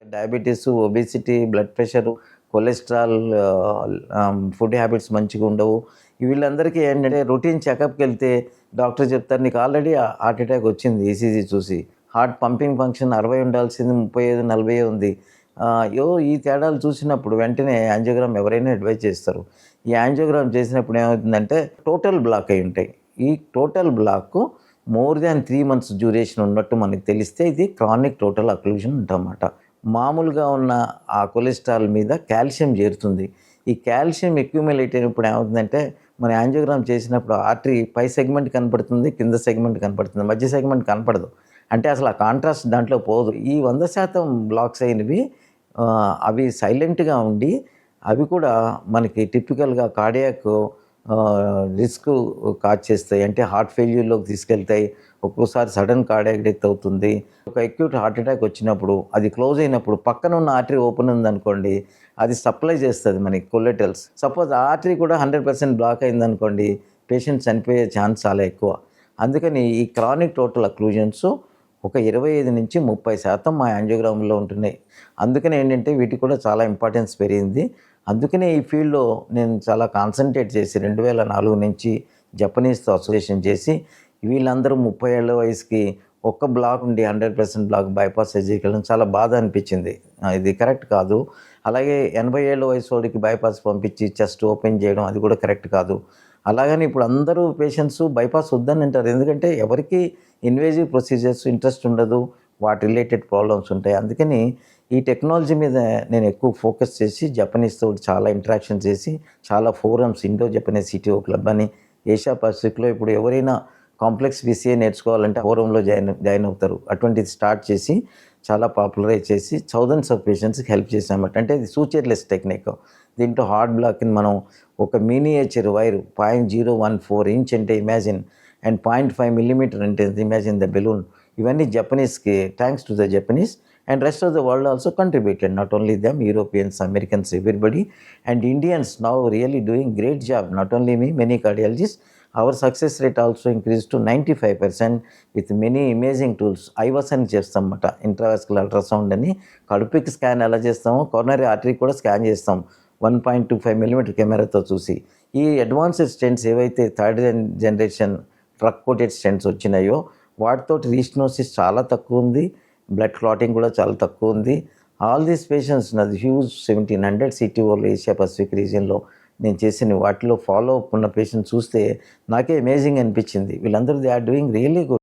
Diabetes, obesity, blood pressure, cholesterol, food habits మంచిగుండవు. వీళ్ళందరికీ ఏంటంటే రొటీన్ చెకప్‌కెళ్తే డాక్టర్ చెప్తారు నీకు ఆల్రెడీ హార్ట్ అటాక్ వచ్చింది ఈసీజీ చూసి. హార్ట్ పంపింగ్ ఫంక్షన్ 60 ఉండాల్సింది 35, 40 ఉంది. ఈ తేడాలు చూసినప్పుడు వెంటనే యాంజియోగ్రామ్ ఎవరైనా అడ్వైజ్ చేస్తారు. ఈ యాంజియోగ్రామ్ చేసినప్పుడు ఏమవుతుందంటే టోటల్ బ్లాక్ అయి ఉంటాయి. ఈ total block more than 3 months duration ఉన్నట్టు మనకు తెలిస్తే ఇది క్రానిక్ టోటల్ అక్లూజన్ అంటామన్నమాట. మామూలుగా ఉన్న ఆ కొలెస్ట్రాల్ మీద కాల్షియం చేరుతుంది. ఈ కాల్షియం అక్యుములేట్ అయినప్పుడు ఏమవుతుందంటే మన యాంజియోగ్రామ్ చేసినప్పుడు ఆర్టరీ పై సెగ్మెంట్ కనపడుతుంది, కింద సెగ్మెంట్ కనపడుతుంది, మధ్య సెగ్మెంట్ కనపడదు. అంటే అసలు ఆ కాంట్రాస్ట్ దాంట్లో పోదు. ఈ 100% బ్లాక్స్ అయినవి అవి సైలెంట్గా ఉండి అవి కూడా మనకి టిపికల్గా కార్డియాక్ రిస్క్ కాజ్ చేస్తాయి. అంటే హార్ట్ ఫెయిల్యూర్లోకి తీసుకెళ్తాయి. ఒక్కోసారి సడన్ కార్డియాక్ డెత్ అవుతుంది. ఒక అక్యూట్ హార్ట్ అటాక్ వచ్చినప్పుడు అది క్లోజ్ అయినప్పుడు పక్కన ఉన్న ఆర్టరీ ఓపెన్ ఉందనుకోండి, అది సప్లై చేస్తుంది మనకి కొలెటరల్స్. సపోజ్ ఆ ఆర్టరీ కూడా 100% బ్లాక్ అయిందనుకోండి, పేషెంట్ చనిపోయే ఛాన్స్ చాలా ఎక్కువ. అందుకని ఈ క్రానిక్ టోటల్ అక్లూజన్స్ ఒక 25-30% మా యాంజియోగ్రామ్లో ఉంటున్నాయి. అందుకని ఏంటంటే వీటికి కూడా చాలా ఇంపార్టెన్స్ పెరిగింది. అందుకనే ఈ ఫీల్డ్లో నేను చాలా కాన్సన్ట్రేట్ చేసి 2004 నుంచి జపనీస్తో అసోసియేషన్ చేసి వీళ్ళందరూ 30 ఏళ్ల వయసుకి ఒక్క బ్లాక్ ఉండి 100% బ్లాక్ బైపాస్ సర్జరీకి వెళ్ళడం చాలా బాధ అనిపించింది. ఇది కరెక్ట్ కాదు. అలాగే 80 ఏళ్ల వయసు వాడికి బైపాస్ పంపించి చెస్ట్ ఓపెన్ చేయడం అది కూడా కరెక్ట్ కాదు. అలాగని ఇప్పుడు అందరూ పేషెంట్స్ బైపాస్ వద్దని అంటారు. ఎందుకంటే ఎవరికి ఇన్వేజివ్ ప్రొసీజర్స్ ఇంట్రెస్ట్ ఉండదు, వాటి రిలేటెడ్ ప్రాబ్లమ్స్ ఉంటాయి. అందుకని ఈ టెక్నాలజీ మీద నేను ఎక్కువ ఫోకస్ చేసి జపనీస్తో చాలా ఇంటరాక్షన్ చేసి చాలా forums Indo Japanese CTO club అని ఏషియా పసిఫిక్లో ఇప్పుడు ఎవరైనా కాంప్లెక్స్ బీసీఏ నేర్చుకోవాలంటే ఫోరంలో జాయిన్ అవుతారు. అటువంటిది స్టార్ట్ చేసి చాలా పాపులరైజ్ చేసి థౌజండ్స్ ఆఫ్ పేషెంట్స్కి హెల్ప్ చేసామట. అంటే ఇది సూచర్లెస్ టెక్నిక్. దీంట్లో హార్ట్ బ్లాక్ని మనం ఒక మినియేచర్ వైర్ 0.014 ఇంచ్ అంటే ఇమాజిన్ అండ్ 0.5 మిల్లీమీటర్ అంటే ఇమాజిన్ ద బెలూన్. ఇవన్నీ జపనీస్కి thanks to the Japanese and rest of the world also contributed, not only them, Europeans, Americans, everybody, and Indians now really doing great job, not only me, many cardiologists. Our success rate also increased to 95% with many amazing tools. IVAS అని చేస్తామన్నమాట, intravascular ultrasound అని. కడుపుకి scan ఎలా చేస్తామో కారోనరీ artery కూడా scan చేస్తాం 1.25 millimetre కెమెరాతో చూసి. ఈ అడ్వాన్స్డ్ స్టెంట్స్ ఏవైతే third generation drug coated stents వచ్చినాయో వాటితో రీస్టెనోసిస్ చాలా తక్కువ ఉంది, బ్లడ్ క్లాటింగ్ కూడా చాలా తక్కువ ఉంది. ఆల్ దీస్ పేషెంట్స్ నాది హ్యూజ్ 1700 సిటీఓలో ఏషియా పసిఫిక్ రీజియన్లో నేను చేసిన వాటిలో ఫాలో అప్ ఉన్న పేషెంట్స్ చూస్తే నాకే అమేజింగ్ అనిపించింది. వీళ్ళందరూ they are doing really good.